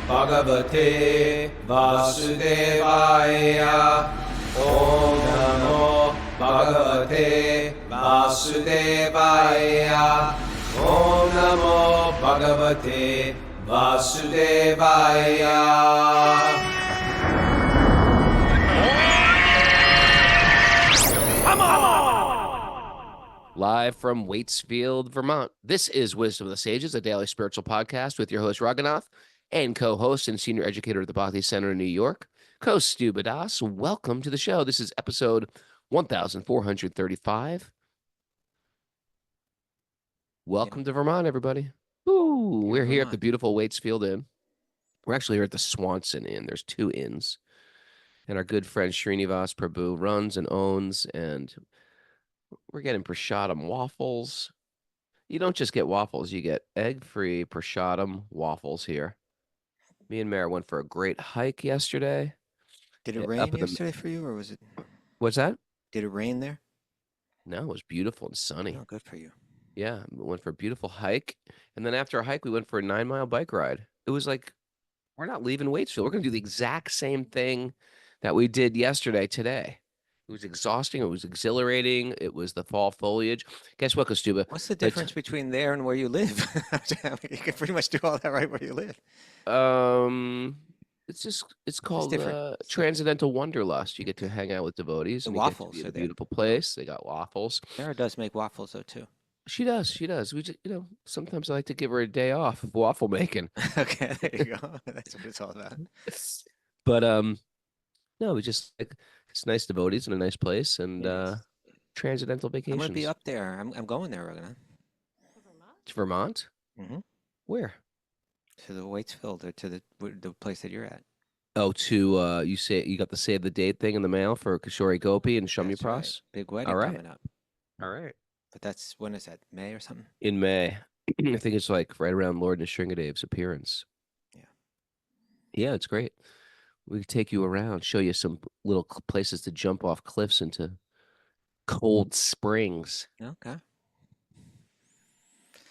Bhagavate Vasudevaya. Om Namo Bhagavate Vasudevaya. Om Namo Bhagavate Vasudevaya. Live from Waitsfield, Vermont. This is Wisdom of the Sages, a daily spiritual podcast with your host, Raghunath, and co-host and senior educator at the Bhakti Center in New York, Stu Das. Welcome to the show. This is episode 1435. Welcome to Vermont, everybody. Ooh, we're here at the beautiful Waitsfield Inn. We're actually here at the Swanson Inn. There's two inns. And our good friend Srinivas Prabhu runs and owns, and we're getting prasadam waffles. You don't just get waffles, you get egg-free prasadam waffles here. Me and Mara went for a great hike yesterday. Did it rain yesterday for you, or was it? What's that? Did it rain there? No, it was beautiful and sunny. Oh, good for you. Yeah, we went for a beautiful hike. And then after a hike, we went for a 9-mile bike ride. It was like, we're not leaving Waitsfield. We're going to do the exact same thing that we did yesterday today. It was exhausting. It was exhilarating. It was the fall foliage. Guess what, Kostuba? What's the difference between there and where you live? You can pretty much do all that right where you live. It's called Transcendental Wanderlust. You get to hang out with devotees. The and waffles get to are be a there. beautiful place. They got waffles. Sarah does make waffles though too. She does. We just, sometimes I like to give her a day off of waffle making. Okay, there you go. That's what it's all about. But no, we just like it's nice devotees in a nice place and transcendental vacations. I'm gonna be up there. I'm going there, Raghunath. To Vermont? Mm-hmm. Where? To the Waitsfield, or to the place that you're at. Oh, to you say you got the save the date thing in the mail for Kishore Gopi and Shami Pras? Right. Big wedding coming up. All right. But that's, when is that? May or something? In May. I think it's like right around Lord Nrsingadev's appearance. Yeah. Yeah, it's great. We could take you around, show you some little places to jump off cliffs into cold springs. Okay.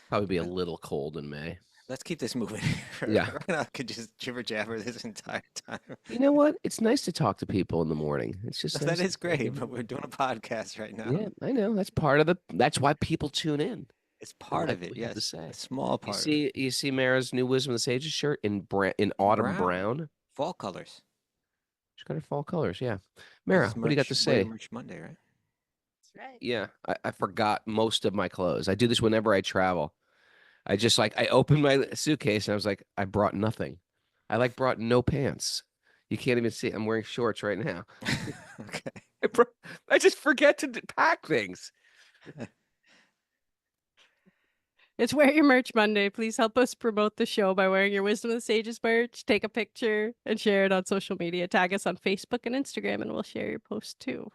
Probably be a little cold in May. Let's keep this moving. Yeah. I could just jibber jabber this entire time. You know what? It's nice to talk to people in the morning. It's just that is great, but we're doing a podcast right now. Yeah, I know. That's part of that's why people tune in. It's part of it, yes. To say. A small part. You see Mara's new Wisdom of the Sages shirt in autumn brown. Fall colors. She's got her fall colors, yeah. Mara, what do you got to say? Merch Monday, right? That's right. Yeah, I forgot most of my clothes. I do this whenever I travel. I just I opened my suitcase and I was like, I brought nothing. I brought no pants. You can't even see. I'm wearing shorts right now. Okay. I just forget to pack things. It's Wear Your Merch Monday. Please help us promote the show by wearing your Wisdom of the Sages merch. Take a picture and share it on social media. Tag us on Facebook and Instagram, and we'll share your post too.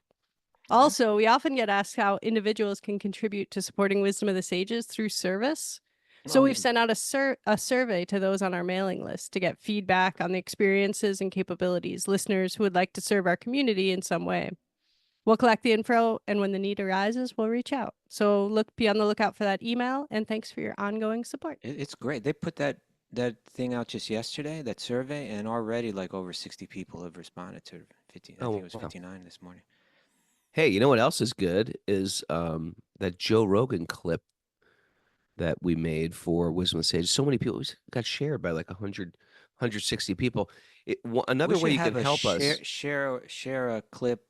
Also, we often get asked how individuals can contribute to supporting Wisdom of the Sages through service. So we've sent out a survey to those on our mailing list to get feedback on the experiences and capabilities listeners who would like to serve our community in some way. We'll collect the info, and when the need arises, we'll reach out. So be on the lookout for that email, and thanks for your ongoing support. It's great. They put that thing out just yesterday, that survey, and already over 60 people have responded to 50. I think it was 59 this morning. Hey, you know what else is good is that Joe Rogan clip that we made for Wisdom of the Sages. So many people got shared by 160 people. Another way you can help us share a clip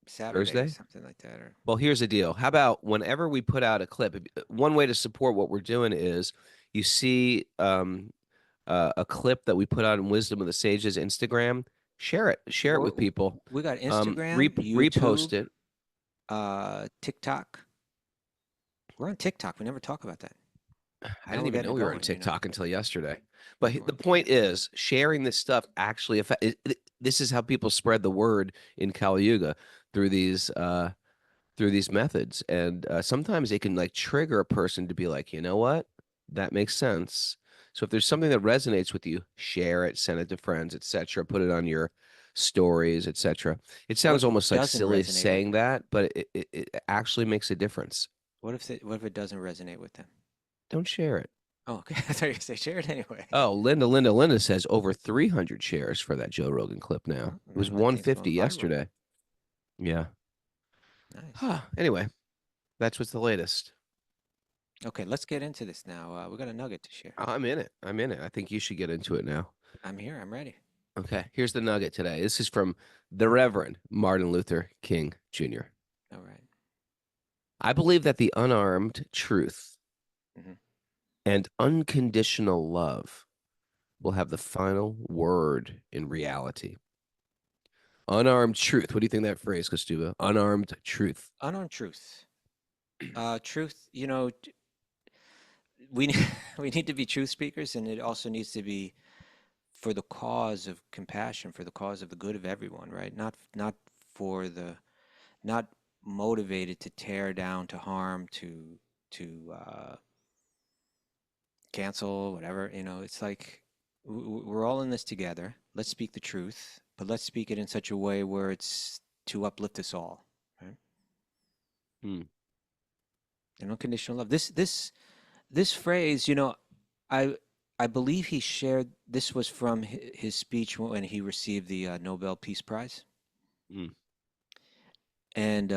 Saturday Thursday, or something like that. Well, here's the deal. How about whenever we put out a clip, one way to support what we're doing is you see a clip that we put out in Wisdom of the Sages Instagram. Share it with people. We got Instagram, repost it, TikTok. We're on TikTok. We never talk about that. I didn't even know we were on TikTok until yesterday. But the point is, sharing this stuff actually this is how people spread the word in Kali Yuga through these methods. And sometimes it can trigger a person to be like, you know what, that makes sense. So if there's something that resonates with you, share it, send it to friends, etc. Put it on your stories, etc. It sounds almost silly saying that, but it actually makes a difference. What if it doesn't resonate with them? Don't share it. Oh, okay. I thought you said share it anyway. Oh, Linda says over 300 shares for that Joe Rogan clip now. Oh, It was man, that thing's 150 going viral. yesterday. Yeah. Nice. Anyway, that's what's the latest. Okay, let's get into this now. We got a nugget to share. I'm in it. I'm in it. I think you should get into it now. I'm here. I'm ready. Okay, here's the nugget today. This is from the Reverend Martin Luther King Jr. All right. I believe that the unarmed truth Mhm. and unconditional love will have the final word in reality. Unarmed truth. What do you think of that phrase, Kostuba? Unarmed truth. Unarmed truth. Truth. You know, we need, we need to be truth speakers, and it also needs to be for the cause of compassion, for the cause of the good of everyone, right? Not for the, not motivated to tear down, to harm, to cancel, whatever. You know, it's like we're all in this together. Let's speak the truth, but let's speak it in such a way where it's to uplift us all, right? Hmm. And unconditional love. This phrase, you know, I I believe he shared this was from his speech when he received the Nobel Peace Prize, Mm. and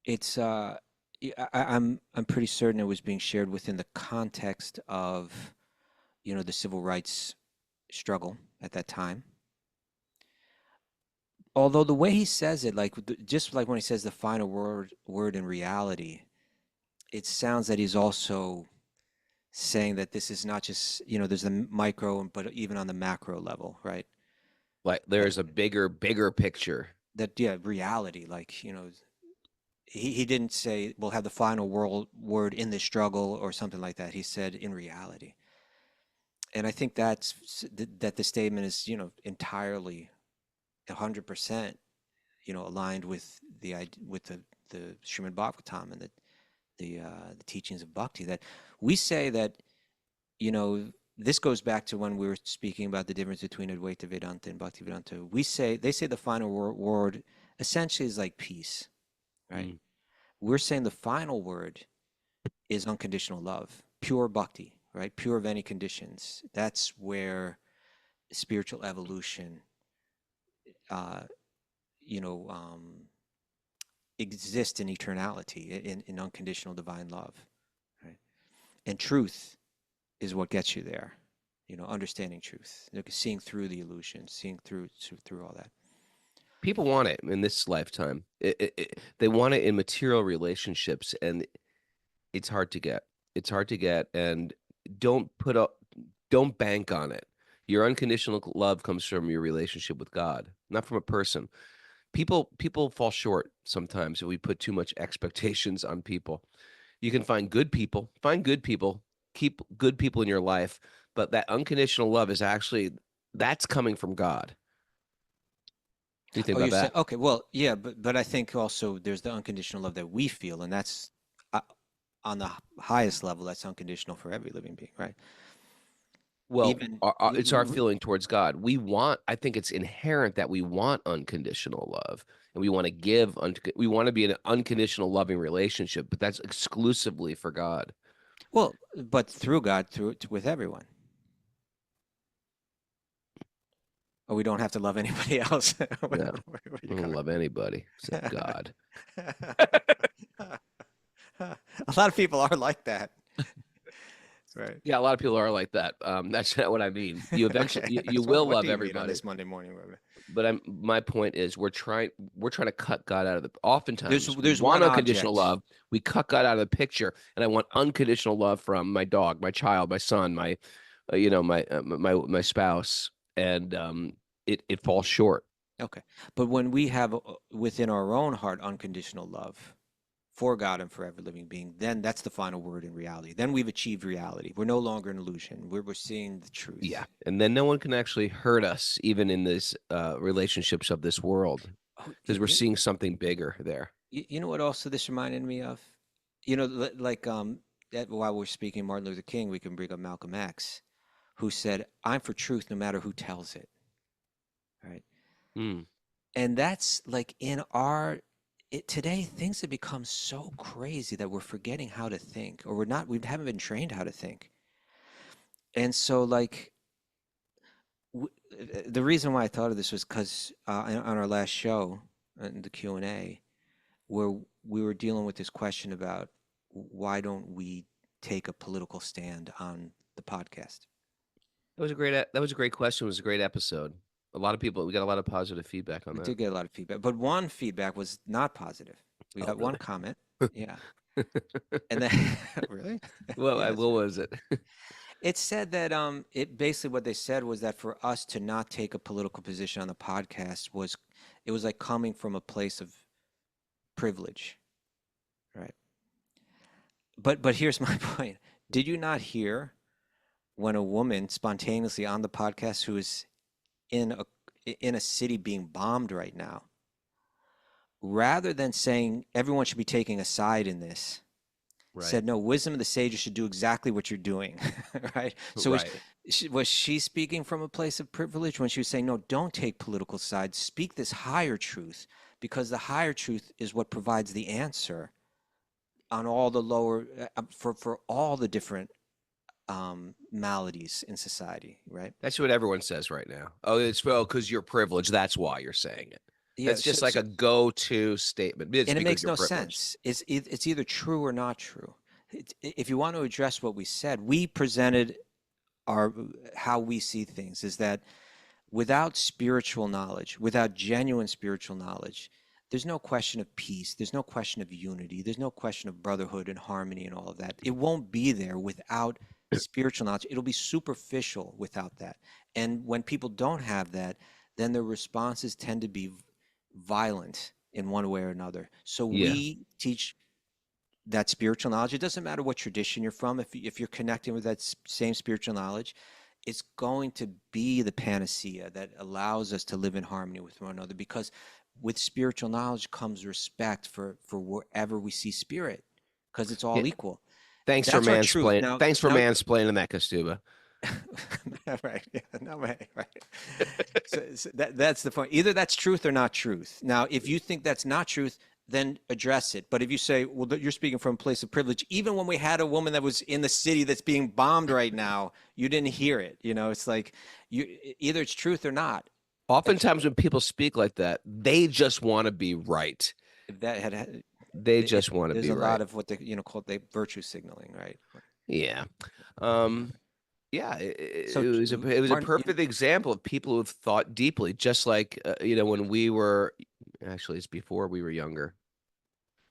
it's I'm pretty certain it was being shared within the context of, you know, the civil rights struggle at that time. Although the way he says it, like just like when he says the final word in reality, it sounds that he's also saying that this is not just, you know, there's the micro, but even on the macro level, right? Like there's a bigger picture. That, yeah, reality, like, you know, he didn't say we'll have the final word in this struggle or something like that. He said in reality. And I think that the statement is, you know, entirely 100%, you know, aligned with the Shrimad Bhagavatam and the teachings of bhakti, that we say that, you know, this goes back to when we were speaking about the difference between Advaita Vedanta and Bhakti Vedanta. They say the final word essentially is like peace, right? Mm. We're saying the final word is unconditional love, pure bhakti, right? Pure of any conditions. That's where spiritual evolution, uh, you know, exists in eternality, in unconditional divine love, right? And truth is what gets you there. You know, understanding truth, seeing through the illusion, seeing through all that. People want it in this lifetime. They want it in material relationships, and it's hard to get. It's hard to get, and don't put up, don't bank on it. Your unconditional love comes from your relationship with God, not from a person. People fall short sometimes if we put too much expectations on people. You can find good people, keep good people in your life, but that unconditional love is actually that's coming from God. What do you think Oh, about you're saying, that? okay, well, yeah, but I think also there's the unconditional love that we feel, and that's uh, on the highest level. That's unconditional for every living being, right? Well, Even it's our feeling towards God. I think it's inherent that we want unconditional love and we want to we want to be in an unconditional loving relationship, but that's exclusively for God. well, but through God, with everyone. Or we don't have to love anybody else. No, Where I you don't coming love anybody except God. A lot of people are like that, right? Yeah, a lot of people are like that. That's not what I mean. You eventually, Okay. you Just wonder, will what love do you mean on everybody, this Monday morning, Reverend? but my point is we're trying to cut God out of the. Oftentimes, we There's want one unconditional object. love. We cut God out of the picture, and I want unconditional love from my dog, my child, my son, my my spouse, and it falls short. Okay. But when we have within our own heart unconditional love for God and for every living being, then that's the final word in reality. Then we've achieved reality. We're no longer an illusion. We're seeing the Yeah, truth. and then no one can actually hurt us, even in these relationships of this world, Oh, because we're seeing something bigger there. you know what also this reminded me of? You know, like while we're speaking Martin Luther King, we can bring up Malcolm X, who said, "I'm for truth no matter who tells it." Right? Mm. And that's like in our today things have become so crazy that we're forgetting how to think, or we haven't been trained how to think. And so, like, the reason why I thought of this was because on our last show, in the Q&A, where we were dealing with this question about why don't we take a political stand on the podcast. That was a great question. It was a great episode. We got a lot of positive feedback on We that. did get a lot of feedback, but one feedback was not positive. We got one really? comment. Yeah. And then, really? Well, Yes. what was it? It said that it basically what they said was that for us to not take a political position on the podcast was like coming from a place of privilege, right? But here's my point. Did you not hear when a woman spontaneously on the podcast who is in a city being bombed right now, rather than saying everyone should be taking a side in this, said, no, wisdom of the sages should do exactly what you're doing, right? So was she speaking from a place of privilege when she was saying, no, don't take political sides, speak this higher truth, because the higher truth is what provides the answer on all the lower, for all the different maladies in society, right? That's what everyone says right now. Oh, it's because you're privileged. That's why you're saying it. Yeah, That's just like a go-to statement. It's and it because makes you're no privileged. sense. It's either true or not true. If you want to address what we said, we presented how we see things is that without spiritual knowledge, without genuine spiritual knowledge, there's no question of peace. There's no question of unity. There's no question of brotherhood and harmony and all of that. It won't be there without spiritual knowledge. It'll be superficial without that. And when people don't have that, then their responses tend to be violent in one way or another. So we teach that spiritual knowledge. It doesn't matter what tradition you're from. If you're connecting with that same spiritual knowledge, it's going to be the panacea that allows us to live in harmony with one another, because with spiritual knowledge comes respect for wherever we see spirit, because it's all equal. Thanks That's for our truth. mansplaining. Thanks for mansplaining that, Kastuba. Right. Yeah. No, right. So that's the point. Either that's truth or not truth. Now, if you think that's not truth, then address it. But if you say, well, you're speaking from a place of privilege, even when we had a woman that was in the city that's being bombed right now, you didn't hear it. You know, it's like either it's truth or not. Oftentimes when people speak like that, they just want to be right. If that had, they just want to be right. There's a lot of what they call virtue signaling, right? Yeah. Yeah, it So, was a perfect example of people who have thought deeply, just like when we were, actually it's before we were younger.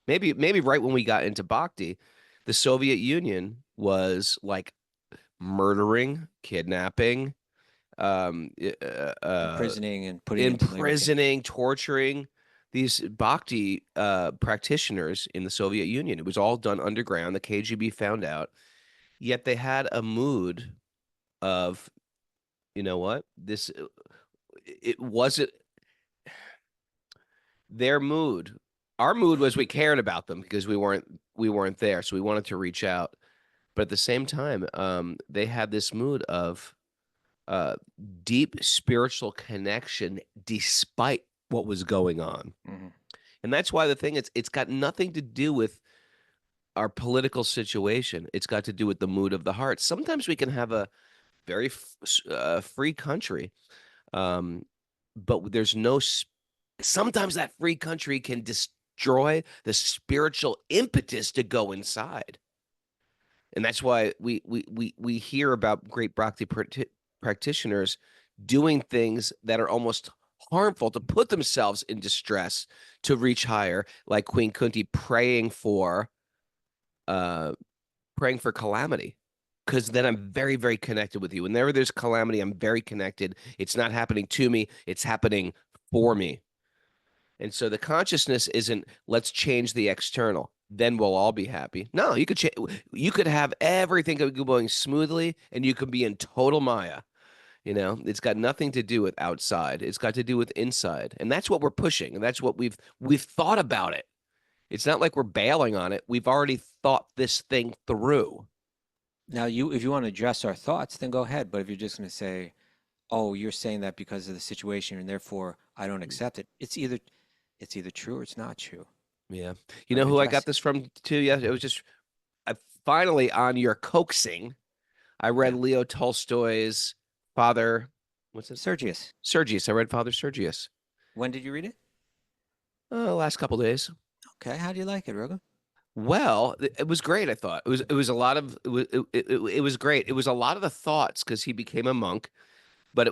Maybe right when we got into Bhakti, the Soviet Union was like murdering, kidnapping, imprisoning and putting torturing these Bhakti practitioners in the Soviet Union. It was all done underground. The KGB found out. Yet they had a mood of, you know what, it wasn't their mood. Our mood was we cared about them because we weren't there, so we wanted to reach out. But at the same time, they had this mood of deep spiritual connection despite what was going on. Mm-hmm. And that's why the thing is, it's got nothing to do with our political situation. It's got to do with the mood of the heart. Sometimes we can have a very free country, but there's no. Sometimes that free country can destroy the spiritual impetus to go inside, and that's why we hear about great Bhakti practitioners doing things that are almost harmful to put themselves in distress to reach higher, like Queen Kunti praying for calamity. Because then I'm very, very connected with you. Whenever there's calamity, I'm very connected. It's not happening to me. It's happening for me. And so the consciousness isn't, let's change the external. Then we'll all be happy. No, you could have everything going smoothly, and you could be in total Maya. It's got nothing to do with outside. It's got to do with inside. And that's what we're pushing. And that's what we've thought about it. It's not like we're bailing on it. We've already thought this thing through. Now, if you want to address our thoughts, then go ahead. But if you're just going to say, "Oh, you're saying that because of the situation, and therefore I don't accept it," it's either true or it's not true. Yeah. You Very know who I got interesting. this from too? Yeah, it was just I finally on your coaxing, I read Yeah. Leo Tolstoy's Father, what's it? Sergius. Sergius. I read Father Sergius. When did you read it? Last couple days. Okay. How do you like it, Rogan? Well, it was great. I thought it was a lot of it was great. It was a lot of the thoughts because he became a monk, but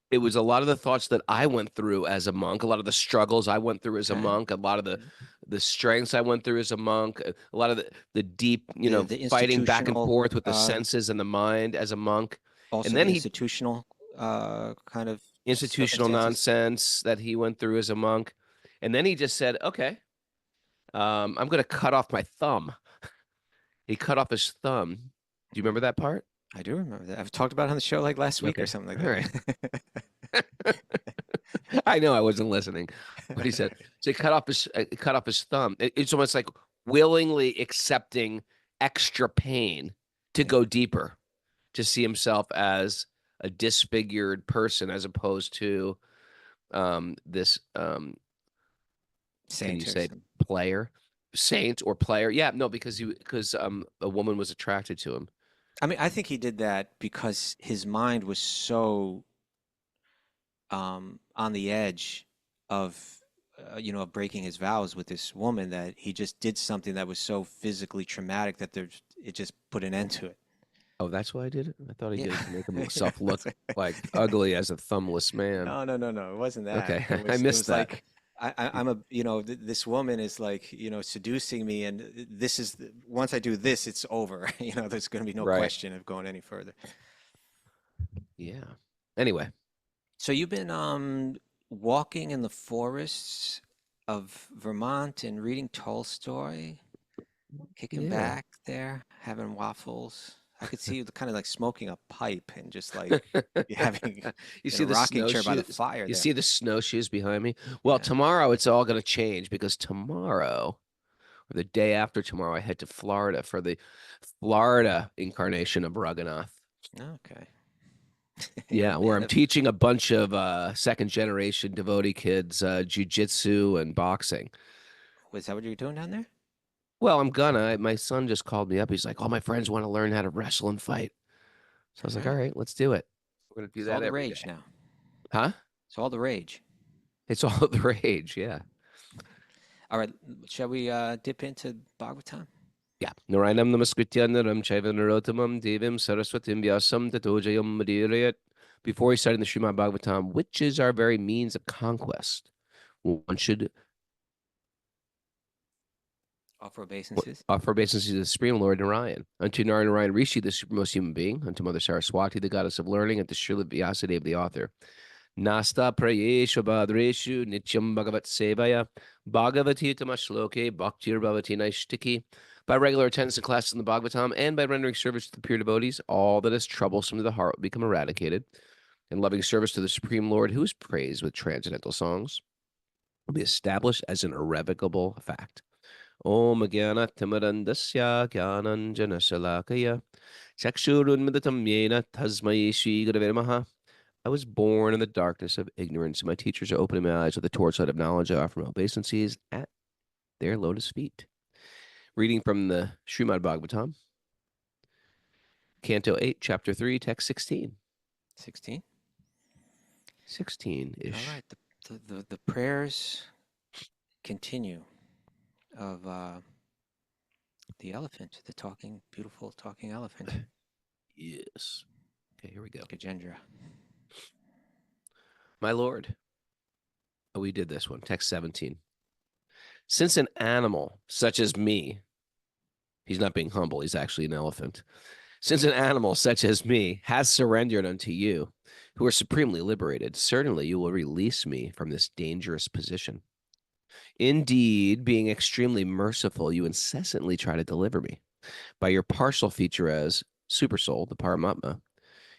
it was a lot of the thoughts that I went through as a monk, a lot of the struggles I went through as a Okay. monk, a lot of the strengths I went through as a monk, a lot of the deep, The fighting back and institutional, forth with the senses and the mind as a monk, and also then the he institutional kind of institutional circumstances. nonsense that he went through as a monk, and then he just said, "Okay, I'm going to cut off my thumb." He cut off his thumb. Do you remember that part? I do remember that. I've talked about it on the show like last week or Okay. something like All right. that. I know I wasn't listening. What he said. So he cut off his thumb. It's almost like willingly accepting extra pain to Yeah. go deeper, to see himself as a disfigured person as opposed to this can you Saint or say something. player, saint or player? Yeah, no, because a woman was attracted to him. I mean, I think he did that because his mind was so on the edge of, of breaking his vows with this woman that he just did something that was so physically traumatic that it just put an end to it. Oh, that's why I did it? I thought he Yeah. did it to make himself look like ugly as a thumbless man. No, no, no, no. It wasn't that. Okay, It I was it missed was that. like I'm a this woman is like seducing me, and this is once I do this, it's over. There's going to be no Right. question of going any further. Yeah. Anyway, So you've been walking in the forests of Vermont and reading Tolstoy, kicking yeah. back there, having waffles. I could see you kind of like smoking a pipe and just like having You in see a the rocking chair by the snowshoes? fire You there. see the snowshoes behind me? Well, Yeah. tomorrow it's all going to change because tomorrow or the day after tomorrow I head to Florida for the Florida incarnation of Raghunath. Okay. Yeah, where I'm teaching a bunch of second generation devotee kids jujitsu and boxing. Was that what you were doing down there? Well, I'm gonna. My son just called me up. He's like, "All my friends want to learn how to wrestle and fight." So I was All like, right. "All right, let's do it. We're gonna do It's all that the every rage day." now. Huh? It's all the rage. It's all the rage. Yeah. All right. Shall we dip into Bhagavatam? Yeah. Narayanam namaskritya naram chaiva narotamam devim saraswatim vyasam tato jayam madhurayat. Before reciting the Shrimad Bhagavatam, which is our very means of conquest, one should Offer obeisances. offer obeisance to the Supreme Lord Narayan, unto Narayan Rishi, the supremest human being, unto Mother Saraswati, the goddess of learning, and to Srila Vyasadeva, the author. Nasta prayeshu badreshu nityam bhagavat sevaya bhagavati tamashloke bhaktir bhavati naishtiki. By regular attendance in classes in the Bhagavatam and by rendering service to the pure devotees, all that is troublesome to the heart will become eradicated, and loving service to the Supreme Lord, who is praised with transcendental songs, will be established as an irrevocable fact. Om Jnana Timarandasya Jnananjana Shalakaya Chakshurunmidatam Yena Tasmai Shri Gurave Namaha. I was born in the darkness of ignorance, and my teachers are opening my eyes with the torchlight of knowledge. I offer my obeisances at their lotus feet. Reading from the Shrimad Bhagavatam, Canto 8, Chapter 3, Text 16. 16. 16-ish. All right. The prayers continue of the elephant, the beautiful talking elephant, Yes. Okay, here we go. Gajendra. My Lord. Oh, we did this one. Text 17. Since an animal such as me, he's not being humble, he's actually an elephant. Since an animal such as me has surrendered unto you, who are supremely liberated, certainly you will release me from this dangerous position. Indeed, being extremely merciful, you incessantly try to deliver me. By your partial feature as Supersoul, the Paramatma,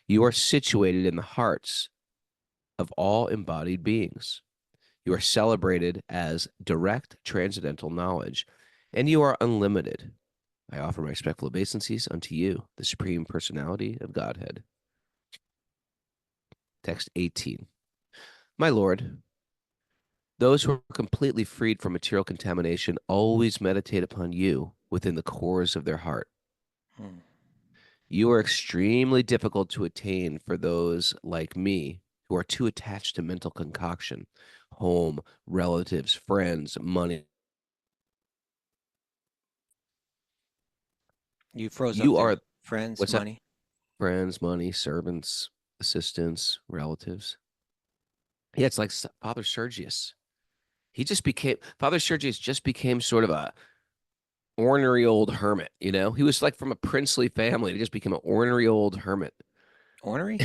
you are situated in the hearts of all embodied beings. You are celebrated as direct transcendental knowledge, and you are unlimited. I offer my respectful obeisances unto you, the Supreme Personality of Godhead. Text 18. My Lord, Those who are completely freed from material contamination always meditate upon you within the cores of their heart. Hmm. You are extremely difficult to attain for those like me who are too attached to mental concoction, home, relatives, friends, money. You froze up You there. are, Friends, what's that? money. Friends, money, servants, assistants, relatives. Yeah, it's like Father Sergius. Father Sergius just became sort of a ornery old hermit, you know? He was like from a princely family. He just became an ornery old hermit. Ornery?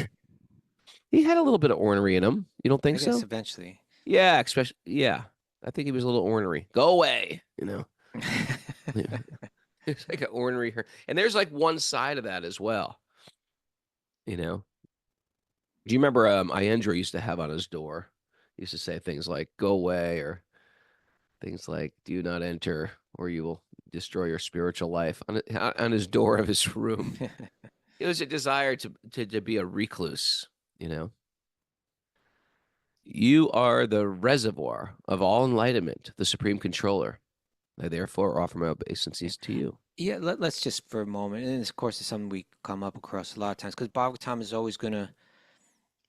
He had a little bit of ornery in him. You don't I think guess so? eventually. Yeah, especially, yeah. I think he was a little ornery. Go away, you know? It's like an ornery and there's like one side of that as well, you know? Do you remember Iendra used to have on his door? He used to say things like "go away" or things like "do not enter, or you will destroy your spiritual life" on his door of his room. It was a desire to be a recluse, you know. You are the reservoir of all enlightenment, the supreme controller. I therefore offer my obeisances to you. Yeah, let's just for a moment, and this, of course, is something we come up across a lot of times, because Bhagavatam is always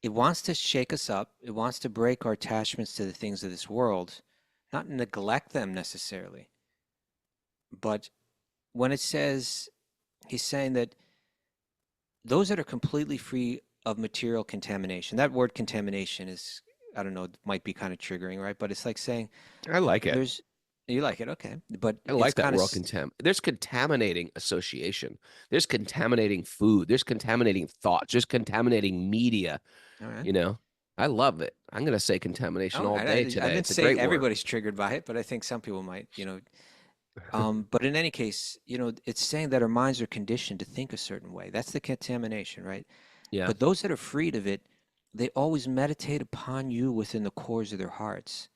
it wants to shake us up. It wants to break our attachments to the things of this world, not neglect them necessarily. But when it says, he's saying that those that are completely free of material contamination, that word contamination is, I don't know, might be kind of triggering, right? But it's like saying I like it. you like it, okay. But I it's like that kind of, world There's contaminating association. There's contaminating food. There's contaminating thoughts. There's contaminating media. all right. You know, I love it. I'm going to say contamination Oh, all day I today. didn't It's a say great word. everybody's triggered by it, but I think some people might, but in any case, it's saying that our minds are conditioned to think a certain way. That's the contamination, right? Yeah. But those that are freed of it, they always meditate upon you within the cores of their hearts.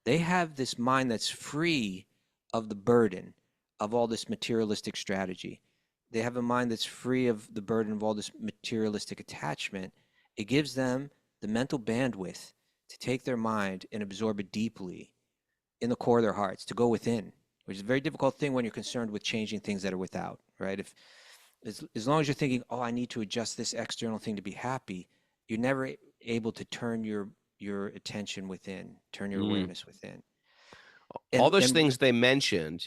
They have this mind that's free of the burden of all this materialistic strategy. They have a mind that's free of the burden of all this materialistic attachment. It gives them the mental bandwidth to take their mind and absorb it deeply in the core of their hearts, to go within, which is a very difficult thing when you're concerned with changing things that are without, right? If as long as you're thinking, oh, I need to adjust this external thing to be happy, you're never able to turn your attention within, turn your Mm. awareness within. All those And things they mentioned,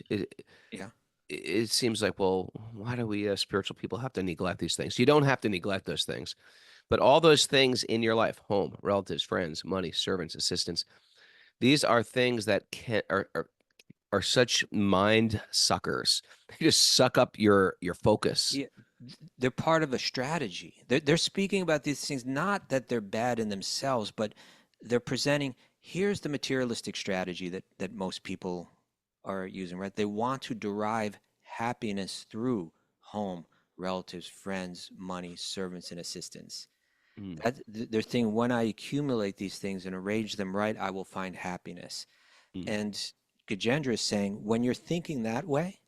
yeah, it seems like, well, why do we as spiritual people have to neglect these things? You don't have to neglect those things. But all those things in your life, home, relatives, friends, money, servants, assistants, these are things that are such mind suckers. They just suck up your focus. yeah, they're part of a strategy. They're speaking about these things, not that they're bad in themselves, but they're presenting, here's the materialistic strategy that most people are using, right? They want to derive happiness through home, relatives, friends, money, servants, and assistants. Mm. They're thinking, when I accumulate these things and arrange them right, I will find happiness. Mm. And Gajendra is saying, when you're thinking that way,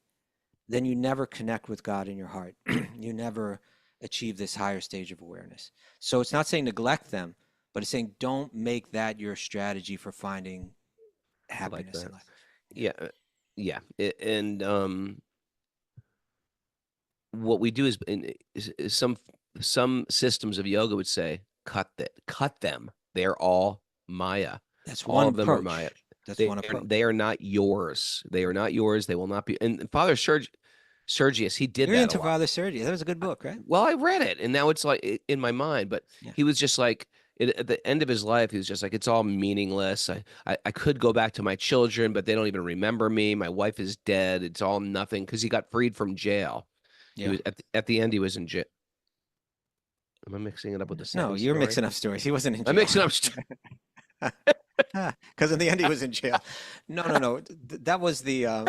then you never connect with God in your heart. You never achieve this higher stage of awareness. So it's not saying neglect them, but it's saying don't make that your strategy for finding I like happiness that. in life. Yeah. Yeah. And what we do is some systems of yoga would say cut them. They're all Maya. That's All one of them are Maya. approach. That's one approach. They are not yours. They are not yours. They will not be. And Father Sergius, he did You're that a into lot. Father Sergius. That was a good book, right? Well, I read it, and now it's like in my mind. But Yeah. he was just like at the end of his life, he was just like, it's all meaningless. I could go back to my children, but they don't even remember me. My wife is dead. It's all nothing because he got freed from jail. He Yeah. was at the end. He was in jail. Am I mixing it up with the No, second you're story? mixing up stories. He wasn't in jail. I'm mixing up. Because in the end, he was in jail. No. That was the that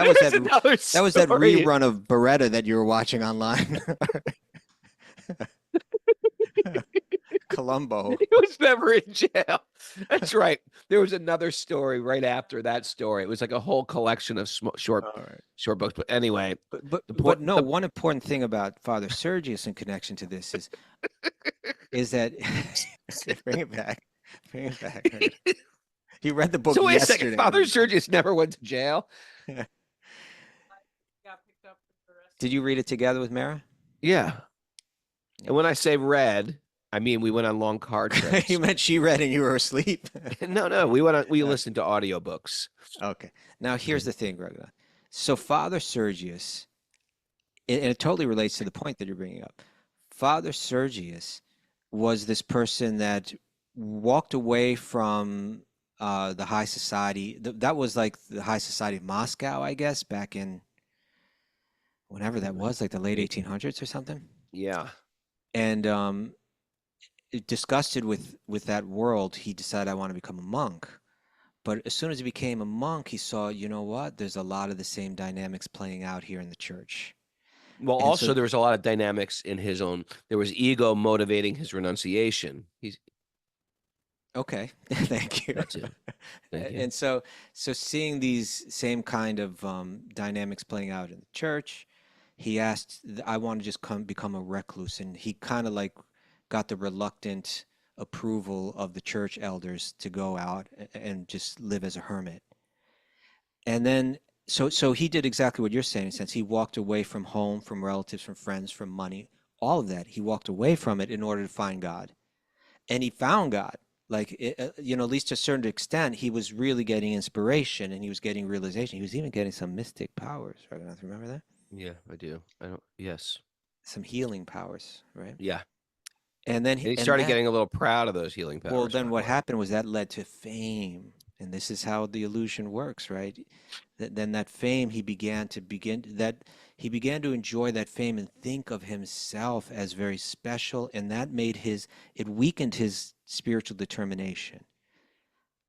was There's another that was that story. rerun of Beretta that you were watching online. Columbo. He was never in jail. That's right. There was another story right after that story. It was like a whole collection of short books. But anyway, But no, one important thing about Father Sergius in connection to this is that bring it back. Bring it back. Right? He read the book So wait a yesterday. second. Father Sergius never went to jail. Did you read it together with Mara? Yeah. And when I say read, I mean we went on long car trips. You meant she read and you were asleep. No, we listened to audiobooks. Okay. Now here's the thing, Greg. So Father Sergius, and it totally relates to the point that you're bringing up. Father Sergius was this person that walked away from the high society. That was like the high society of Moscow, I guess, back in whenever that was, like the late 1800s or something. Yeah. And disgusted with that world, he decided, I want to become a monk. But as soon as he became a monk, he saw, you know what? There's a lot of the same dynamics playing out here in the church. Well, And also so, there was a lot of dynamics in his own. There was ego motivating his renunciation. He's okay, thank you. that too. Thank you. And so seeing these same kind of dynamics playing out in the church, he asked, I want to just become a recluse. And he kind of like got the reluctant approval of the church elders to go out and just live as a hermit. And then, so he did exactly what you're saying, in a sense. He walked away from home, from relatives, from friends, from money, all of that. He walked away from it in order to find God. And he found God. Like, at least to a certain extent, he was really getting inspiration and he was getting realization. He was even getting some mystic powers. Raghunath, remember that? Yeah, I do. Yes. Some healing powers, right? Yeah. And then And he started getting a little proud of those healing powers. well, then what happened was that led to fame. And this is how the illusion works, right? Then that fame, he began to enjoy that fame and think of himself as very special. And that it weakened his spiritual determination.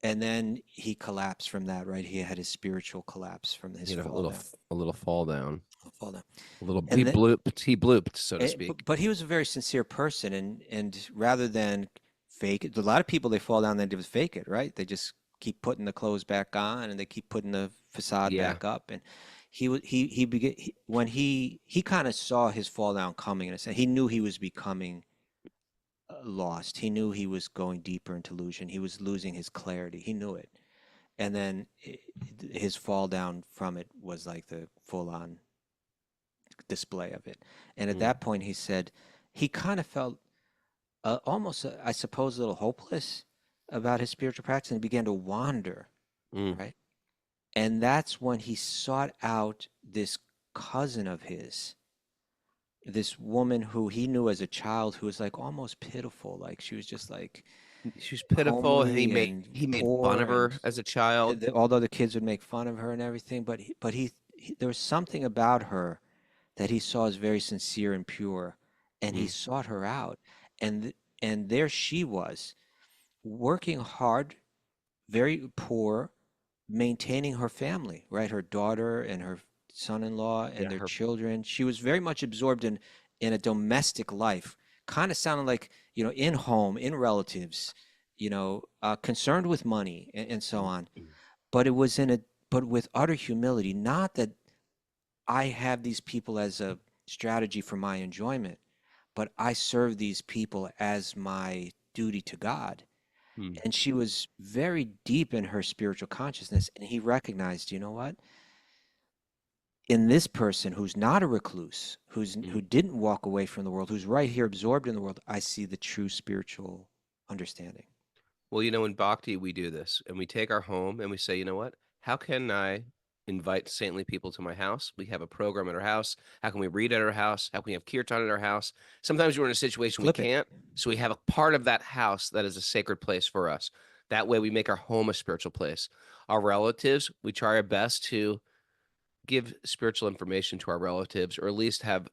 And then he collapsed from that, right? He had his spiritual collapse from his fall down. A little fall down. Fall down. A little And he blooped, so to speak. But he was a very sincere person, and rather than fake it, a lot of people, they fall down, they just fake it, right? They just keep putting the clothes back on and they keep putting the facade back up. And when he kind of saw his fall down coming, in a sense, he knew he was becoming lost. He knew he was going deeper into illusion. He was losing his clarity. He knew it. And then his fall down from it was like the full on display of it. And at that point, he said he kind of felt almost, I suppose, a little hopeless about his spiritual practice and began to wander, right? And that's when he sought out this cousin of his, this woman who he knew as a child, who was like almost pitiful. Like she was just like, she was pitiful, and he made fun of her as a child. Although the kids would make fun of her and everything, but there was something about her that he saw as very sincere and pure, and he sought her out, and there she was, working hard, very poor, maintaining her family, right? Her daughter and her son-in-law and their children. She was very much absorbed in a domestic life, kind of sounded like, in home, in relatives, concerned with money and so on. But it was but with utter humility, not that I have these people as a strategy for my enjoyment, but I serve these people as my duty to God. And she was very deep in her spiritual consciousness, and he recognized, you know what? In this person who's not a recluse, who didn't walk away from the world, who's right here absorbed in the world, I see the true spiritual understanding. Well, in Bhakti, we do this, and we take our home and we say, you know what? How can I invite saintly people to my house? We have a program at our house. How can we read at our house? How can we have kirtan at our house? Sometimes we're in a situation we can't. So we have a part of that house that is a sacred place for us. That way we make our home a spiritual place. Our relatives, we try our best to give spiritual information to our relatives, or at least have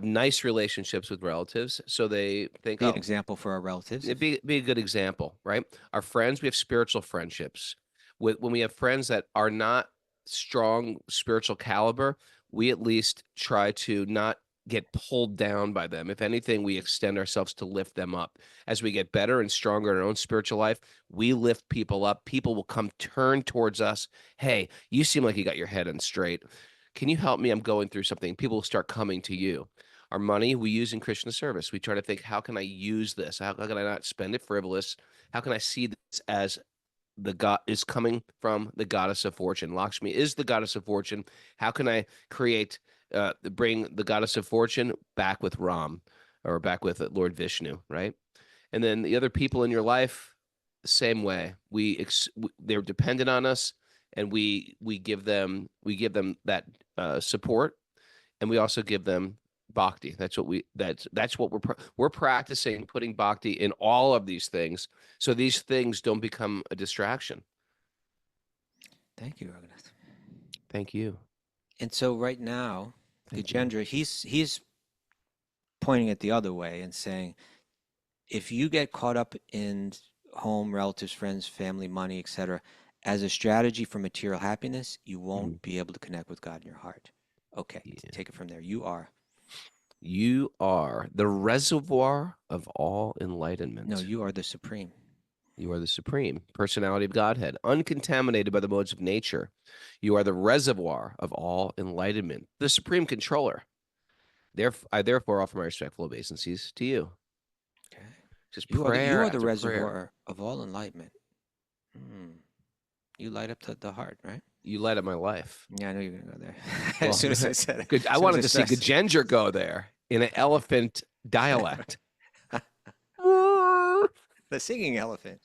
nice relationships with relatives, so they think, be an example for our relatives. It'd be a good example, right? Our friends, we have spiritual friendships. When we have friends that are not strong spiritual caliber, we at least try to not get pulled down by them. If anything, we extend ourselves to lift them up. As we get better and stronger in our own spiritual life, we lift people up. People will come turn towards us. Hey, you seem like you got your head on straight. Can you help me? I'm going through something. People will start coming to you. Our money we use in Krishna service. We try to think, how can I use this? How can I not spend it frivolous? How can I see this as the god is coming from the goddess of fortune? Lakshmi is the goddess of fortune. How can I bring the goddess of fortune back with Ram, or back with Lord Vishnu, right? And then the other people in your life, the same way. They're dependent on us, and we give them that support, and we also give them bhakti. That's what we're practicing, putting bhakti in all of these things, so these things don't become a distraction. Thank you, Raghunath. Thank you. And so right now, Thank you. Gajendra, he's pointing it the other way and saying, if you get caught up in home, relatives, friends, family, money, etc., as a strategy for material happiness, you won't be able to connect with God in your heart. Okay, take it from there. You are the reservoir of all enlightenment. No, you are the supreme. You are the supreme personality of Godhead, uncontaminated by the modes of nature. You are the reservoir of all enlightenment, the supreme controller. I therefore offer my respectful obeisances to you. Okay. Just You prayer are the after reservoir prayer. of all enlightenment. You light up the heart, right? You light up my life. Yeah, I know you're gonna go there. Well, As soon as I said it. Good. I wanted to see Gajendra go there in an elephant dialect. The singing elephant.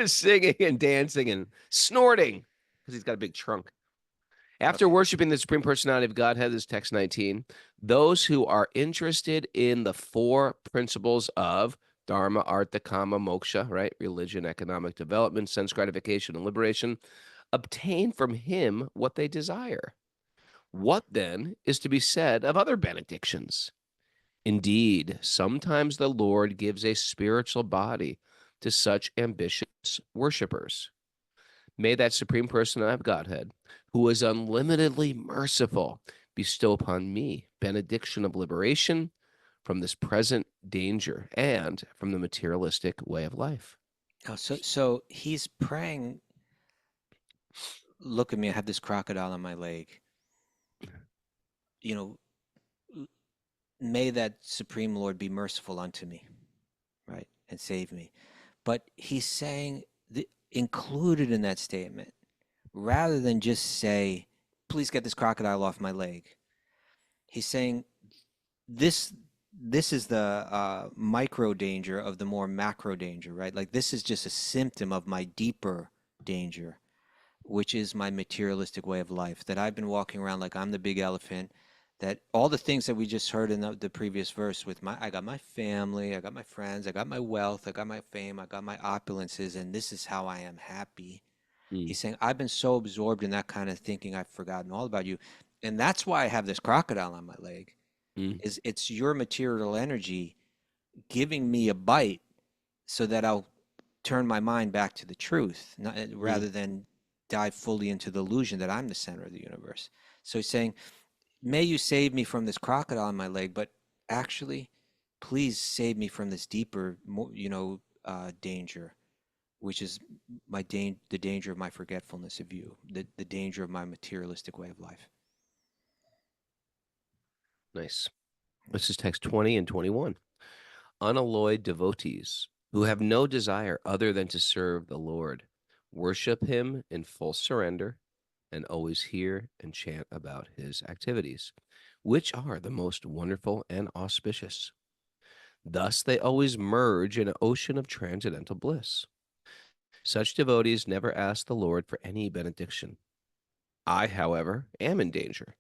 Singing and dancing and snorting because he's got a big trunk. After Okay. worshiping the Supreme Personality of Godhead, this is text 19, those who are interested in the four principles of Dharma, Artha, Kama, Moksha, right? Religion, economic development, sense gratification, and liberation, obtain from him what they desire. What then is to be said of other benedictions? Indeed, sometimes the Lord gives a spiritual body to such ambitious worshippers. May that Supreme Personality of Godhead, who is unlimitedly merciful, bestow upon me benediction of liberation from this present danger and from the materialistic way of life. Oh, so he's praying. Look at me, I have this crocodile on my leg. You know, may that Supreme Lord be merciful unto me, right, and save me. But he's saying, included in that statement, rather than just say, please get this crocodile off my leg, he's saying, this is the micro danger of the more macro danger, right? Like, this is just a symptom of my deeper danger, which is my materialistic way of life, that I've been walking around like I'm the big elephant, that all the things that we just heard in the previous verse with I got my family, I got my friends, I got my wealth, I got my fame, I got my opulences, and this is how I am happy. He's saying, I've been so absorbed in that kind of thinking, I've forgotten all about you. And that's why I have this crocodile on my leg, is it's your material energy giving me a bite so that I'll turn my mind back to the truth, rather than dive fully into the illusion that I'm the center of the universe. So he's saying, may you save me from this crocodile on my leg, but actually, please save me from this deeper, danger, which is the danger of my forgetfulness of you, the danger of my materialistic way of life. Nice. This is text 20 and 21. Unalloyed devotees who have no desire other than to serve the Lord worship him in full surrender and always hear and chant about his activities, which are the most wonderful and auspicious. Thus they always merge in an ocean of transcendental bliss. Such devotees never ask the Lord for any benediction. I, however, am in danger.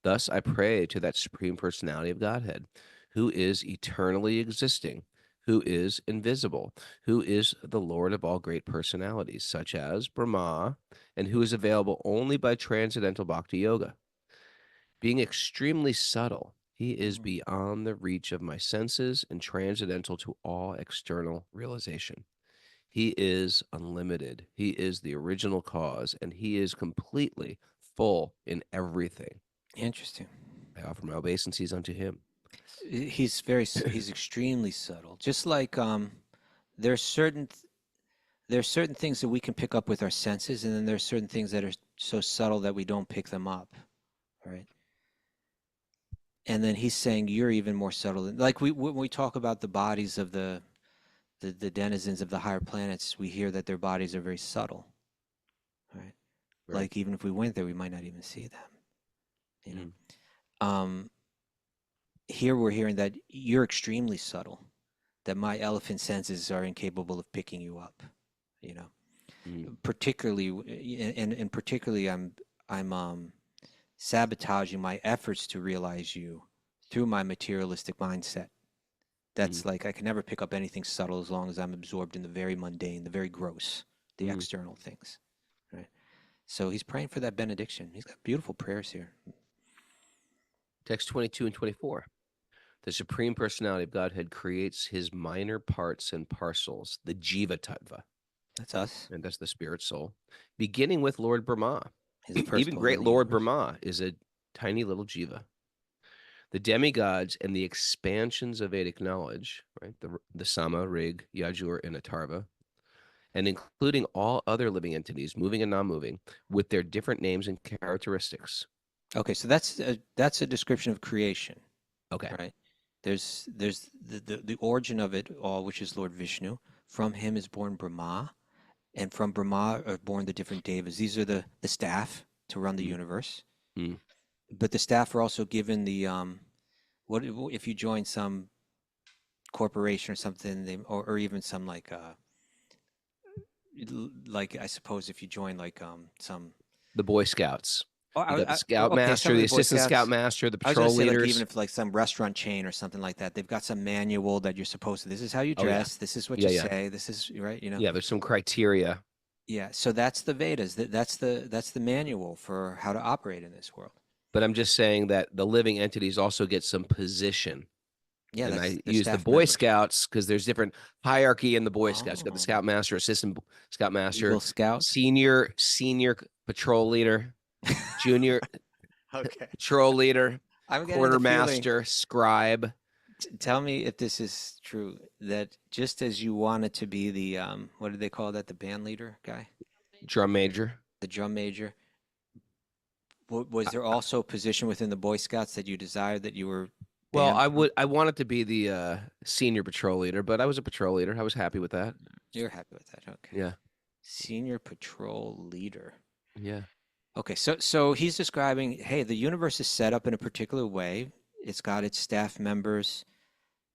Thus I pray to that Supreme Personality of Godhead, who is eternally existing, who is invisible, who is the Lord of all great personalities, such as Brahma, and who is available only by transcendental bhakti yoga. Being extremely subtle, he is beyond the reach of my senses and transcendental to all external realization. He is unlimited. He is the original cause, and he is completely full in everything. Interesting. I offer my obeisances unto him. He's extremely subtle. Just like there's certain things that we can pick up with our senses, and then there's certain things that are so subtle that we don't pick them up, right? And then he's saying you're even more subtle. Like when we talk about the bodies of the the denizens of the higher planets, we hear that their bodies are very subtle, right? Right. Like even if we went there, we might not even see them. You know, Mm. here we're hearing that you're extremely subtle, that my elephant senses are incapable of picking you up. You know, Mm. particularly, and particularly, I'm sabotaging my efforts to realize you through my materialistic mindset. That's Mm. like I can never pick up anything subtle as long as I'm absorbed in the very mundane, the very gross, the Mm. external things, right? So he's praying for that benediction. He's got beautiful prayers here. Text 22 and 24. The Supreme Personality of Godhead creates his minor parts and parcels, the Jiva Tattva, That's us. and that's the spirit soul, beginning with Lord Brahma. He's the first Even one great in the Lord universe. Brahma is a tiny little Jiva. The demigods and the expansions of Vedic knowledge, right? The Sama, Rig, Yajur, and Atharva, and including all other living entities, moving and non-moving, with their different names and characteristics. Okay, so that's a description of creation, Okay. right? There's the origin of it all, which is Lord Vishnu. From him is born Brahma, and from Brahma are born the different devas. These are the staff to run the Mm. universe. Mm. But the staff are also given the what if you join some corporation or something, they, or even some like I suppose if you join like some. The Boy Scouts. Oh, You got the Scout okay, some Master, of the the Boy Assistant Scout Scouts. Master, the I was going patrol to say, like, leaders. even if like some restaurant chain or something like that, they've got some manual that you're supposed to. This is how you Oh, yeah. dress. This is what Yeah, you yeah. say. This is right. You know. Yeah, there's some criteria. Yeah. So that's the Vedas. That's the manual for how to operate in this world. But I'm just saying that the living entities also get some position. Yeah, And that's I the use the staff Boy members. Scouts because there's different hierarchy in the Boy Scouts. You got the Oh, Scout Master, Assistant Scout Master, Eagle Scout. senior patrol leader, junior Okay. patrol leader, I'm getting the feeling. quartermaster, scribe. Tell me if this is true. That just as you wanted to be the what did they call that? The band leader guy, Drum major. the drum major. Was there also a position within the Boy Scouts that you desired that you were? Well, banned from? I wanted to be the senior patrol leader, but I was a patrol leader. I was happy with that. You're happy with that, okay? Yeah. Senior patrol leader. Yeah. Okay, so he's describing, hey, the universe is set up in a particular way. It's got its staff members.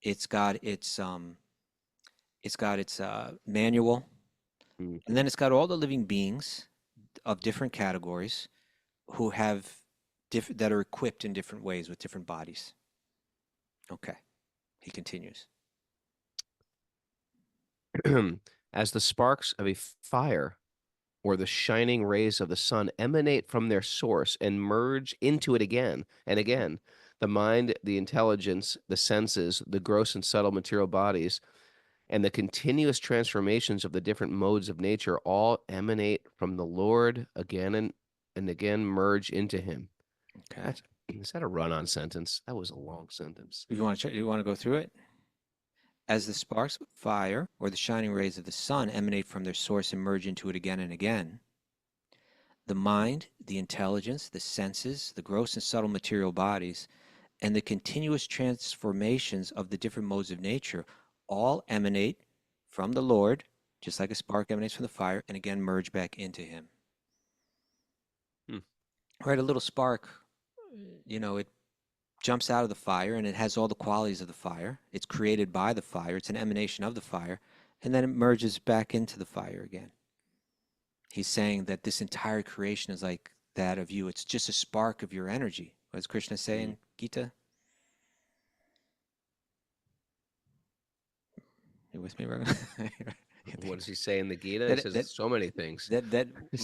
It's got its manual, Mm. and then it's got all the living beings of different categories who have that are equipped in different ways with different bodies. Okay, he continues. As the sparks of a fire or the shining rays of the sun emanate from their source and merge into it again and again, the mind, the intelligence, the senses, the gross and subtle material bodies, and the continuous transformations of the different modes of nature all emanate from the Lord again and again merge into him. Okay. Is that a run-on sentence? That was a long sentence. You want to go through it? As the sparks of fire or the shining rays of the sun emanate from their source and merge into it again and again, the mind, the intelligence, the senses, the gross and subtle material bodies, and the continuous transformations of the different modes of nature all emanate from the Lord, just like a spark emanates from the fire, and again merge back into him. Right, a little spark, it jumps out of the fire and it has all the qualities of the fire. It's created by the fire. It's an emanation of the fire. And then it merges back into the fire again. He's saying that this entire creation is like that of you. It's just a spark of your energy. What does Krishna say in Gita? You with me, Reverend? What does he say in the Gita? He says so many things.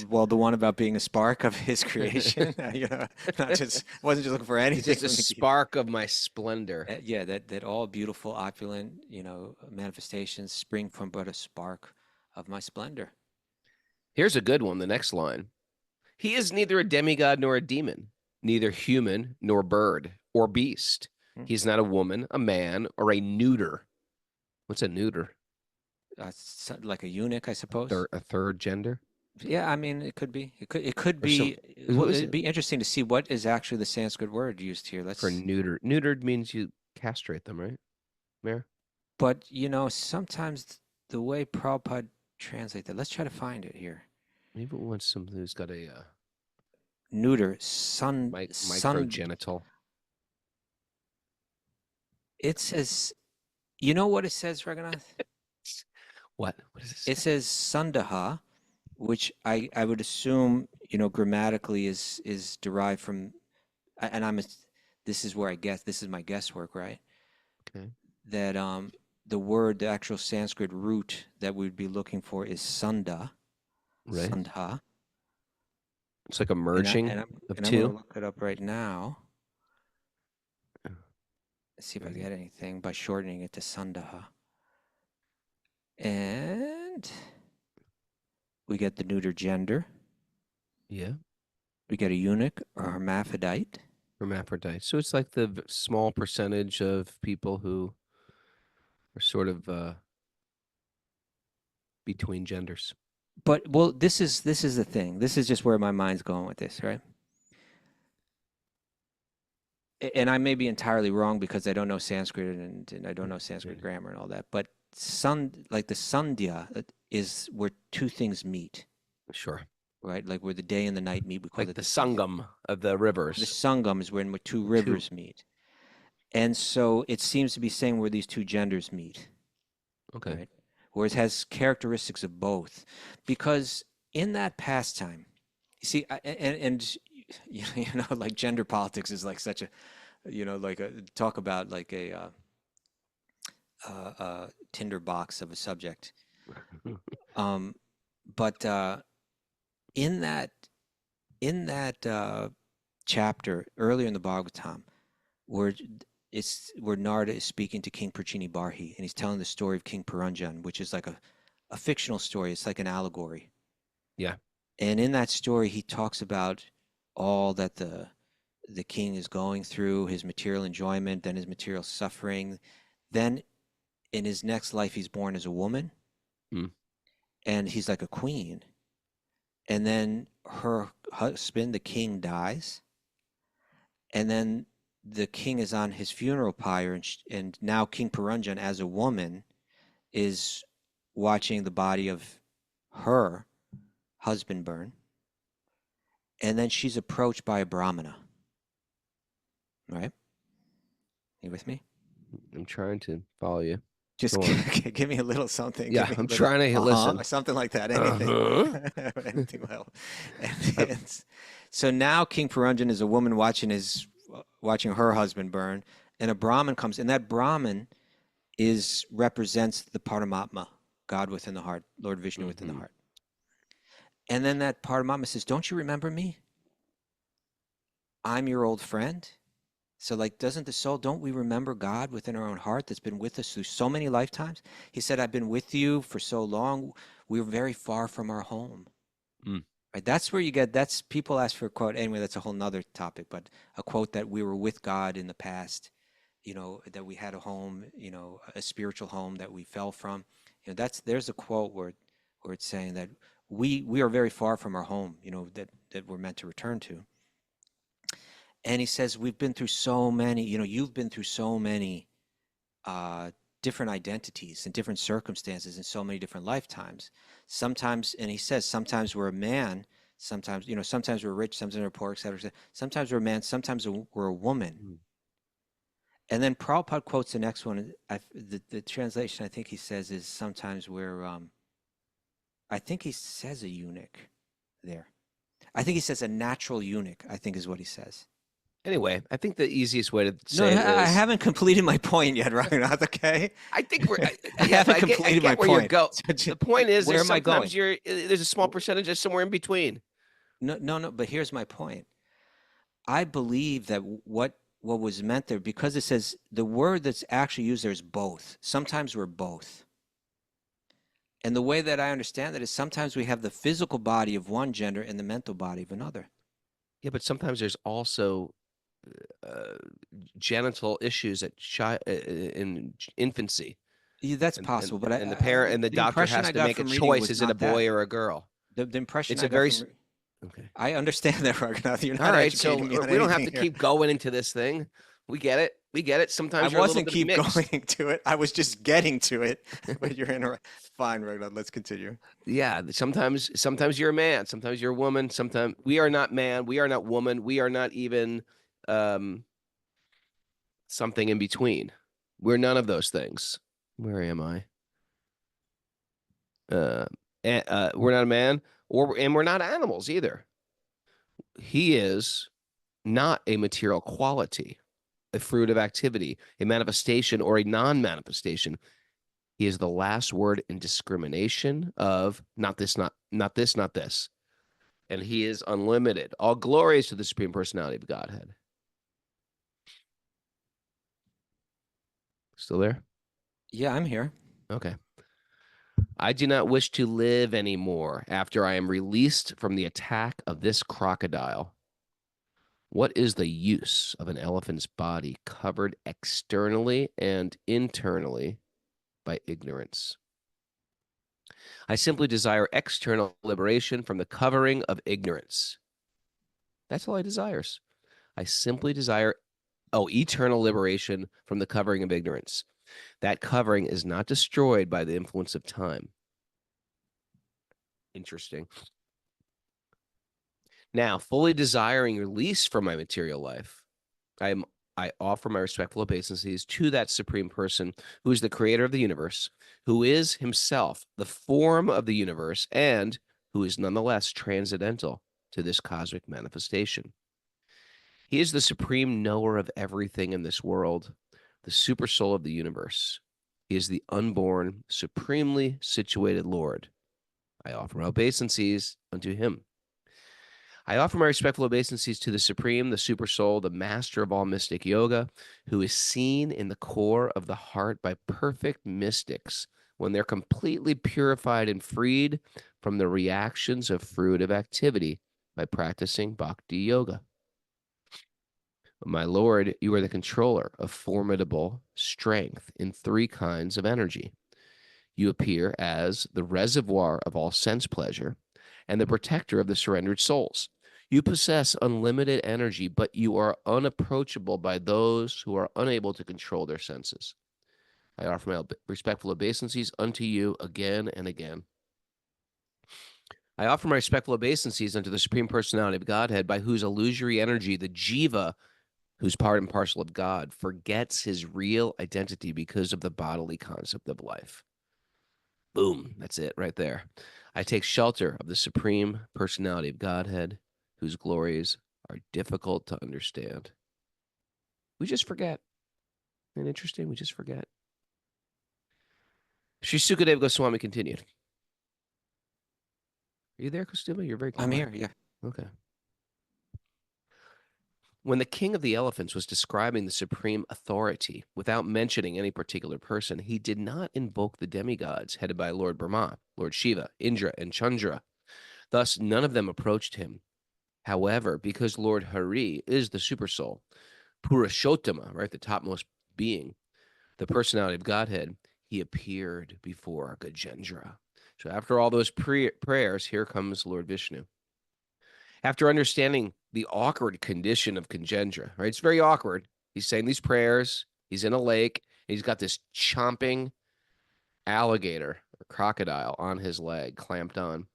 Well, the one about being a spark of his creation, not just wasn't just looking for anything. It's just a spark of my splendor. Yeah, that all beautiful, opulent, manifestations spring from but a spark of my splendor. Here's a good one. The next line: He is neither a demigod nor a demon, neither human nor bird or beast. He's not a woman, a man, or a neuter. What's a neuter? Like a eunuch, I suppose. A third gender. Yeah, I mean, it could be. It could be. It'd be interesting to see what is actually the Sanskrit word used here. For neuter. Neutered means you castrate them, right, Mayor? But sometimes the way Prabhupada translate that. Let's try to find it here. Maybe we want somebody who's got a Neuter, sun. microgenital. It says, you know what it says, Raghunath? What? What does it say? It says sandaha, which I would assume, grammatically is derived from, and this is where I guess, this is my guesswork, right? Okay. That the actual Sanskrit root that we'd be looking for is sanda, Right. sandha. It's like a merging I'm of going to two. look it up right now. Oh, Let's see if I ready. get anything by shortening it to sandaha. And we get the neuter gender. Yeah. We get a eunuch or hermaphrodite. Hermaphrodite. So it's like the small percentage of people who are sort of between genders. But this is the thing. This is just where my mind's going with this, right? And I may be entirely wrong because I don't know Sanskrit and I don't know Sanskrit grammar and all that. But like the sandhya is where two things meet, Sure. right? Like where the day and the night meet. We call Like it the sangam of the rivers. The sangam is when two rivers meet. And so it seems to be saying where these two genders meet. Okay. Right? Where it has characteristics of both. Because in that pastime, you see, and like gender politics is like such a, like talk about like a tinder box of a subject. But in that chapter earlier in the Bhagavatam, where Narada is speaking to King Prachini Barhi, and he's telling the story of King Puranjan, which is like a fictional story. It's like an allegory. Yeah. And in that story, he talks about all that the king is going through, his material enjoyment, then his material suffering. Then in his next life, he's born as a woman, and he's like a queen. And then her husband, the king, dies. And then the king is on his funeral pyre, and now King Puranjan, as a woman, is watching the body of her husband burn. And then she's approached by a brahmana. Right? You with me? I'm trying to follow you. Just give me a little something. Yeah, I'm trying to listen. Or something like that. Anything. Anything well. So now King Puranjan is a woman watching her husband burn, and a Brahmin comes, and that Brahmin represents the Paramatma, God within the heart, Lord Vishnu within the heart. And then that Paramatma says, "Don't you remember me? I'm your old friend." So like, don't we remember God within our own heart that's been with us through so many lifetimes? He said, "I've been with you for so long. We were very far from our home." Right? That's where that's people ask for a quote. Anyway, that's a whole nother topic, but a quote that we were with God in the past, that we had a home, a spiritual home that we fell from. There's a quote where it's saying that we are very far from our home, that we're meant to return to. And he says, we've been through so many, you've been through so many different identities and different circumstances in so many different lifetimes. Sometimes, and he says, sometimes we're a man, sometimes we're rich, sometimes we're poor, etc. Sometimes we're a man, sometimes we're a woman. And then Prabhupada quotes the next one. The translation I think he says is sometimes we're, I think he says a eunuch there. I think he says a natural eunuch, I think is what he says. Anyway, I think the easiest way to say it is... I haven't completed my point yet, Raghunath, okay? I think I haven't completed my point. The point is, where am I going? There's a small percentage that's somewhere in between. No, but here's my point. I believe that what was meant there, because it says the word that's actually used there is both. Sometimes we're both. And the way that I understand that is sometimes we have the physical body of one gender and the mental body of another. Yeah, but sometimes there's also genital issues in infancy. Yeah, that's possible, but the parent and the doctor has to make a choice: is it a boy or a girl? The impression it's I a very got from, okay. I understand that, Raghunath. You're not all right. So educating me on we don't have to anything keep going into this thing. We get it. We get it. I Sometimes you're a little wasn't bit keep mixed. going to it. I was just getting to it. But you're in. Fine, Reverend. Let's continue. Yeah, sometimes you're a man, sometimes you're a woman, sometimes we are not man, we are not woman, we are not even um something in between. We're none of those things. Where am I? Uh, we're not a man, and we're not animals either. He is not a material quality, a fruit of activity, a manifestation or a non-manifestation. He is the last word in discrimination of not this, not this, not this. And he is unlimited. All glory is to the Supreme Personality of Godhead. Still there? Yeah, I'm here. Okay. I do not wish to live anymore after I am released from the attack of this crocodile. What is the use of an elephant's body covered externally and internally by ignorance? I simply desire external liberation from the covering of ignorance. That's all I desires. I simply desire, eternal liberation from the covering of ignorance. That covering is not destroyed by the influence of time. Interesting. Now, fully desiring release from my material life, I offer my respectful obeisances to that supreme person who is the creator of the universe, who is himself the form of the universe, and who is nonetheless transcendental to this cosmic manifestation. He is the supreme knower of everything in this world, the super soul of the universe. He is the unborn, supremely situated Lord. I offer my obeisances unto him. I offer my respectful obeisances to the Supreme, the Super Soul, the Master of all mystic yoga, who is seen in the core of the heart by perfect mystics when they're completely purified and freed from the reactions of fruitive activity by practicing bhakti yoga. My Lord, you are the controller of formidable strength in three kinds of energy. You appear as the reservoir of all sense pleasure and the protector of the surrendered souls. You possess unlimited energy, but you are unapproachable by those who are unable to control their senses. I offer my respectful obeisances unto you again and again. I offer my respectful obeisances unto the Supreme Personality of Godhead, by whose illusory energy the jiva, who's part and parcel of God, forgets his real identity because of the bodily concept of life. Boom, that's it right there. I take shelter of the Supreme Personality of Godhead, whose glories are difficult to understand. We just forget. Isn't it interesting? We just forget. Sri Sukadeva Goswami continued. Are you there, Kostuma? You're very quiet. I'm here, yeah. Okay. When the king of the elephants was describing the supreme authority without mentioning any particular person, he did not invoke the demigods headed by Lord Brahma, Lord Shiva, Indra, and Chandra. Thus, none of them approached him. However, because Lord Hari is the super soul, Purushottama, right, the topmost being, the personality of Godhead, he appeared before Gajendra. So after all those prayers, here comes Lord Vishnu. After understanding the awkward condition of Gajendra, right, it's very awkward. He's saying these prayers, he's in a lake, and he's got this chomping alligator or crocodile on his leg, clamped on.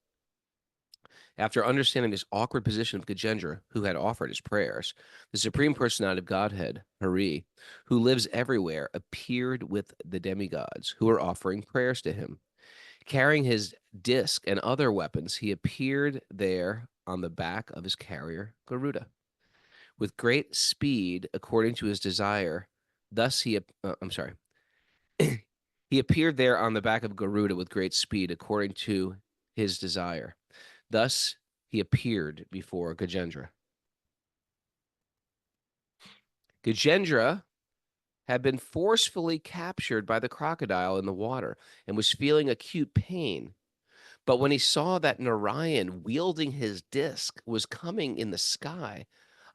After understanding this awkward position of Gajendra, who had offered his prayers, the Supreme Personality of Godhead, Hari, who lives everywhere, appeared with the demigods, who were offering prayers to him. Carrying his disc and other weapons, he appeared there on the back of his carrier, Garuda. With great speed, according to his desire, thus he appeared there on the back of Garuda with great speed, according to his desire. Thus, he appeared before Gajendra. Gajendra had been forcefully captured by the crocodile in the water and was feeling acute pain. But when he saw that Narayan, wielding his disc, was coming in the sky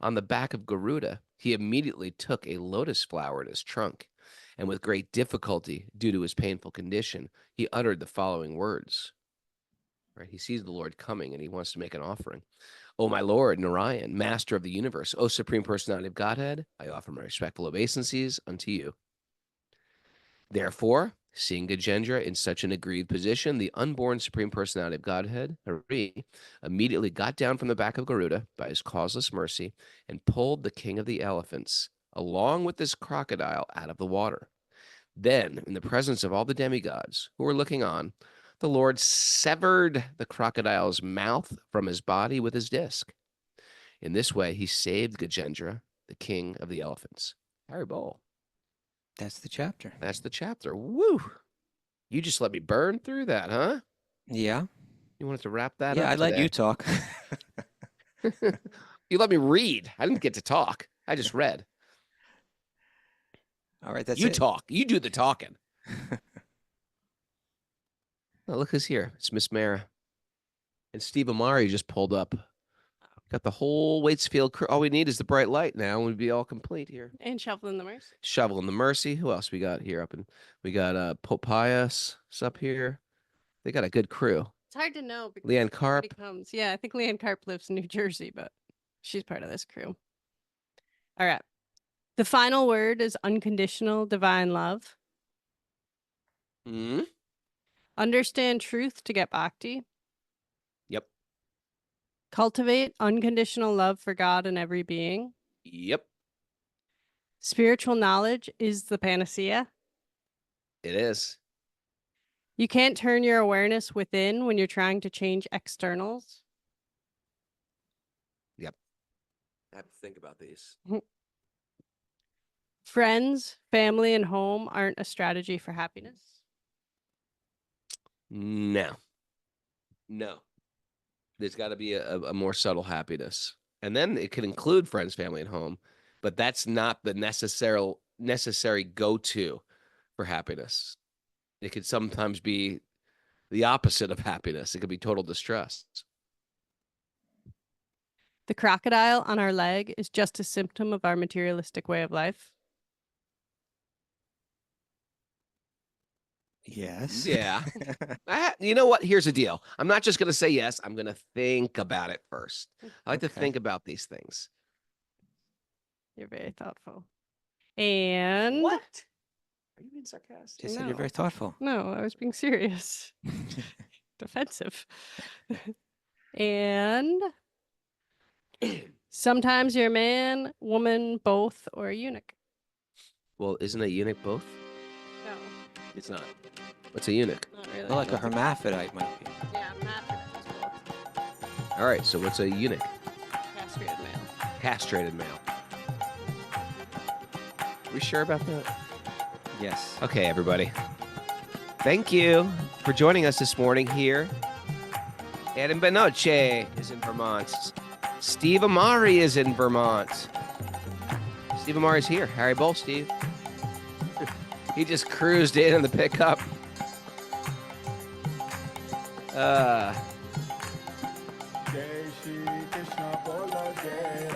on the back of Garuda, he immediately took a lotus flower in his trunk, and with great difficulty, due to his painful condition, he uttered the following words. Right? He sees the Lord coming and he wants to make an offering. O my Lord, Narayan, Master of the universe, O Supreme Personality of Godhead, I offer my respectful obeisances unto you. Therefore, seeing Gajendra in such an aggrieved position, the unborn Supreme Personality of Godhead, Hari, immediately got down from the back of Garuda by his causeless mercy and pulled the king of the elephants, along with this crocodile, out of the water. Then, in the presence of all the demigods who were looking on, the Lord severed the crocodile's mouth from his body with his disc. In this way, he saved Gajendra, the king of the elephants. Harry Bowl. That's the chapter. That's the chapter. Woo! You just let me burn through that, huh? Yeah. You wanted to wrap that Yeah, up I let today. you talk. You let me read. I didn't get to talk. I just read. All right, that's You it. talk. You do the talking. Oh, look who's here. It's Miss Mara. And Steve Amari just pulled up. Got the whole Waitsfield crew. All we need is the bright light now, and we'd be all complete here. And shoveling the mercy. Shovel and the Mercy. Who else we got here up? And we got Pope Pius up here. They got a good crew. It's hard to know because Leanne everybody Karp. comes. Yeah, I think Leanne Karp lives in New Jersey, but she's part of this crew. All right. The final word is unconditional divine love. Hmm. Understand truth to get bhakti. Yep. Cultivate unconditional love for God and every being. Yep. Spiritual knowledge is the panacea. It is. You can't turn your awareness within when you're trying to change externals. Yep. I have to think about these. Friends, family, and home aren't a strategy for happiness. No. No. There's got to be a more subtle happiness. And then it could include friends, family, and home, but that's not the necessary go-to for happiness. It could sometimes be the opposite of happiness. It could be total distress. The crocodile on our leg is just a symptom of our materialistic way of life. Yes. Yeah. You know what? Here's the deal. I'm not just going to say yes. I'm going to think about it first. I like to Okay. think about these things. You're very thoughtful. And What? Are you being sarcastic? Just said you're No. very thoughtful. No, I was being serious. Defensive. And sometimes you're a man, woman, both, or a eunuch. Well, isn't a eunuch both? No, It's not. What's a eunuch? not really. Well, like a hermaphrodite might be. Yeah, hermaphrodite is both. All right. So what's a eunuch? Castrated male. Castrated male. We sure about that? Yes. Okay, everybody. Thank you for joining us this morning here. Adam Benoche is in Vermont. Steve Amari is in Vermont. Steve Amari's here. Harry Bowl, Steve. He just cruised in the pickup.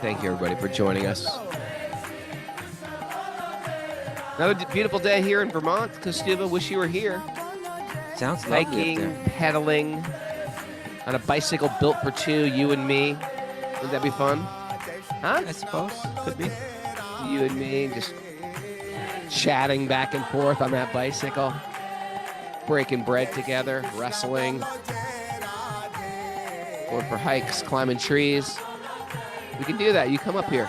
Thank you, everybody, for joining us. Another beautiful day here in Vermont. Kostiva, wish you were here. Sounds lovely up Hiking, there. pedaling on a bicycle built for two, you and me. Wouldn't that be fun? Huh? I suppose. Could be. You and me just chatting back and forth on that bicycle, breaking bread together, wrestling, going for hikes, climbing trees. We can do that. You come up here.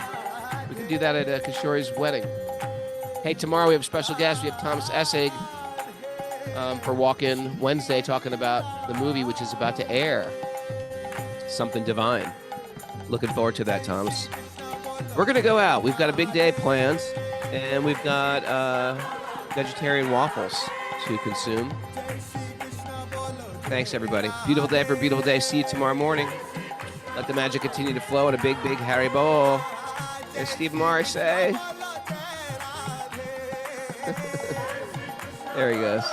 We can do that at Kishori's wedding. Hey, tomorrow we have a special guest. We have Thomas Essig for Walk-In Wednesday talking about the movie which is about to air, Something Divine. Looking forward to that, Thomas. We're going to go out. We've got a big day planned, and we've got vegetarian waffles to consume. Thanks, everybody. Beautiful day for a beautiful day. See you tomorrow morning. Let the magic continue to flow in a big, big Harry Bowl. As Steve Morris say. There he goes.